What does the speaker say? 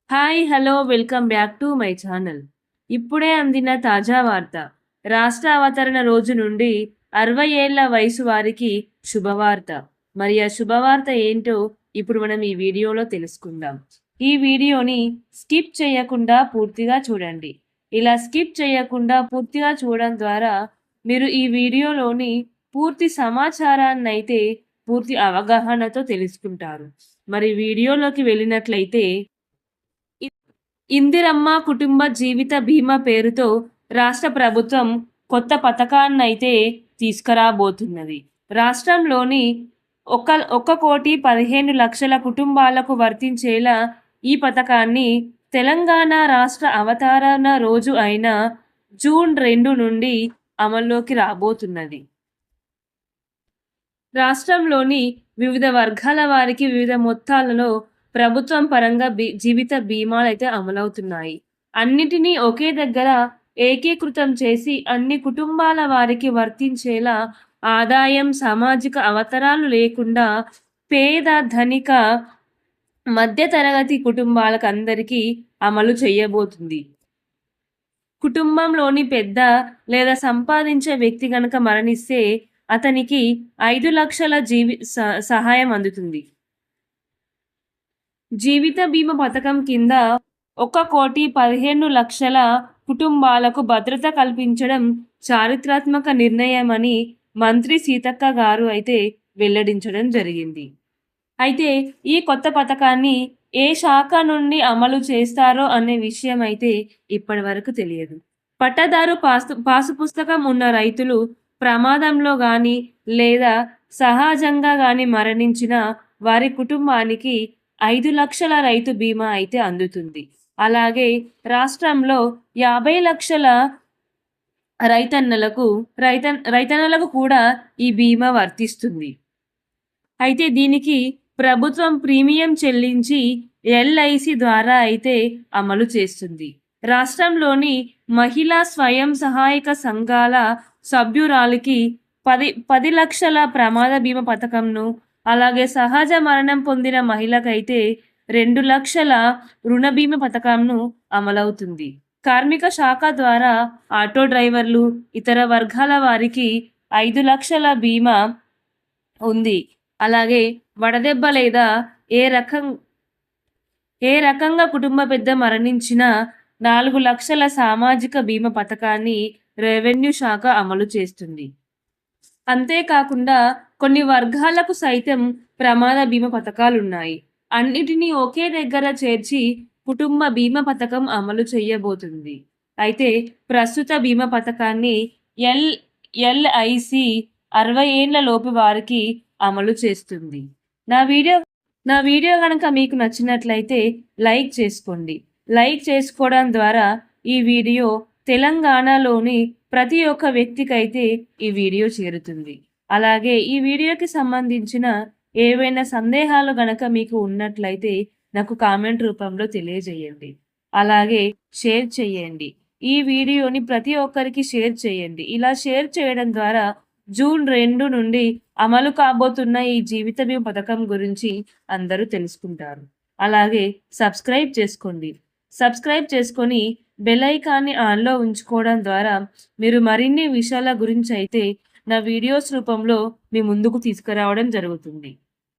Hi hello welcome back to my channel. ఇప్పుడే అందిన తాజా వార్త. రాష్ట్ర అవతరణ రోజు నుండి 60 ఏళ్ల వయసు వారికి శుభవార్త. మరి ఆ శుభవార్త ఏంటో ఇప్పుడు మనం ఈ వీడియోలో తెలుసుకుందాం. ఈ వీడియోని స్కిప్ చేయకుండా పూర్తిగా చూడండి. ఇలా స్కిప్ చేయకుండా పూర్తిగా చూడడం ద్వారా మీరు ఈ వీడియోలోని పూర్తి సమాచారాన్నైతే పూర్తి అవగాహనతో తెలుసుకుంటారు. మరి వీడియోలోకి వెళ్ళినట్లయితే ఇందిరమ్మ కుటుంబ జీవిత బీమా పేరుతో రాష్ట్ర ప్రభుత్వం కొత్త పథకాన్నైతే తీసుకురాబోతున్నది. రాష్ట్రంలోని 1,15,00,000 కుటుంబాలకు వర్తించేలా ఈ పథకాన్ని తెలంగాణ రాష్ట్ర అవతరణ రోజు అయిన జూన్ 2 నుండి అమల్లోకి రాబోతున్నది. రాష్ట్రంలోని వివిధ వర్గాల వారికి వివిధ మొత్తాలలో ప్రభుత్వం పరంగా జీవిత బీమాలు అయితే అమలవుతున్నాయి. అన్నిటినీ ఒకే దగ్గర ఏకీకృతం చేసి అన్ని కుటుంబాల వారికి వర్తించేలా ఆదాయం, సామాజిక అవసరాలు లేకుండా పేద, ధనిక, మధ్యతరగతి కుటుంబాలకు అందరికీ అమలు చేయబోతుంది. కుటుంబంలోని పెద్ద లేదా సంపాదించే వ్యక్తి గనక మరణిస్తే అతనికి 5 లక్షల సహాయం అందుతుంది. జీవిత బీమా పథకం కింద 1,15,00,000 కుటుంబాలకు భద్రత కల్పించడం చారిత్రాత్మక నిర్ణయమని మంత్రి సీతక్క గారు అయితే వెల్లడించడం జరిగింది. అయితే ఈ కొత్త పథకాన్ని ఏ శాఖ నుండి అమలు చేస్తారో అనే విషయం అయితే ఇప్పటి వరకు తెలియదు. పట్టదారు పాసు పుస్తకం ఉన్న రైతులు ప్రమాదంలో గాని లేదా సహజంగా గాని మరణించిన వారి కుటుంబానికి 5 లక్షల రైతు బీమా అయితే అందుతుంది. అలాగే రాష్ట్రంలో 50 లక్షల రైతన్నలకు కూడా ఈ బీమా వర్తిస్తుంది. అయితే దీనికి ప్రభుత్వం ప్రీమియం చెల్లించి ఎల్ఐసి ద్వారా అయితే అమలు చేస్తుంది. రాష్ట్రంలోని మహిళా స్వయం సహాయక సంఘాల సభ్యురాలికి 10 లక్షల ప్రమాద బీమా పథకంను, అలాగే సహజ మరణం పొందిన మహిళకైతే 2 లక్షల రుణ బీమా పథకంను అమలవుతుంది. కార్మిక శాఖ ద్వారా ఆటో డ్రైవర్లు, ఇతర వర్గాల వారికి 5 లక్షల బీమా ఉంది. అలాగే వడదెబ్బ లేదా ఏ రకంగా కుటుంబ పెద్ద మరణించిన 4 లక్షల సామాజిక బీమా పథకాన్ని రెవెన్యూ శాఖ అమలు చేస్తుంది. అంతేకాకుండా కొన్ని వర్గాలకు సైతం ప్రమాద బీమా పథకాలున్నాయి. అన్నిటినీ ఒకే దగ్గర చేర్చి కుటుంబ బీమా పథకం అమలు చేయబోతుంది. అయితే ప్రస్తుత బీమా పథకాన్ని ఎల్ఐసి 60 ఏళ్ల లోపు వారికి అమలు చేస్తుంది. నా వీడియో కనుక మీకు నచ్చినట్లయితే లైక్ చేసుకోండి. లైక్ చేసుకోవడం ద్వారా ఈ వీడియో తెలంగాణలోని ప్రతి ఒక్క వ్యక్తికైతే ఈ వీడియో చేరుతుంది. అలాగే ఈ వీడియోకి సంబంధించిన ఏవైనా సందేహాలు గనక మీకు ఉన్నట్లయితే నాకు కామెంట్ రూపంలో తెలియజేయండి. అలాగే షేర్ చేయండి. ఈ వీడియోని ప్రతి ఒక్కరికి షేర్ చేయండి. ఇలా షేర్ చేయడం ద్వారా జూన్ 2 నుండి అమలు కాబోతున్న ఈ జీవిత బీమా పథకం గురించి అందరూ తెలుసుకుంటారు. అలాగే సబ్స్క్రైబ్ చేసుకోండి. సబ్స్క్రైబ్ చేసుకొని బెల్ ఐకాన్ని ఆన్లో ఉంచుకోవడం ద్వారా మీరు మరిన్ని విషయాల గురించి అయితే నా వీడియోస్ రూపంలో మీ ముందుకు తీసుకురావడం జరుగుతుంది.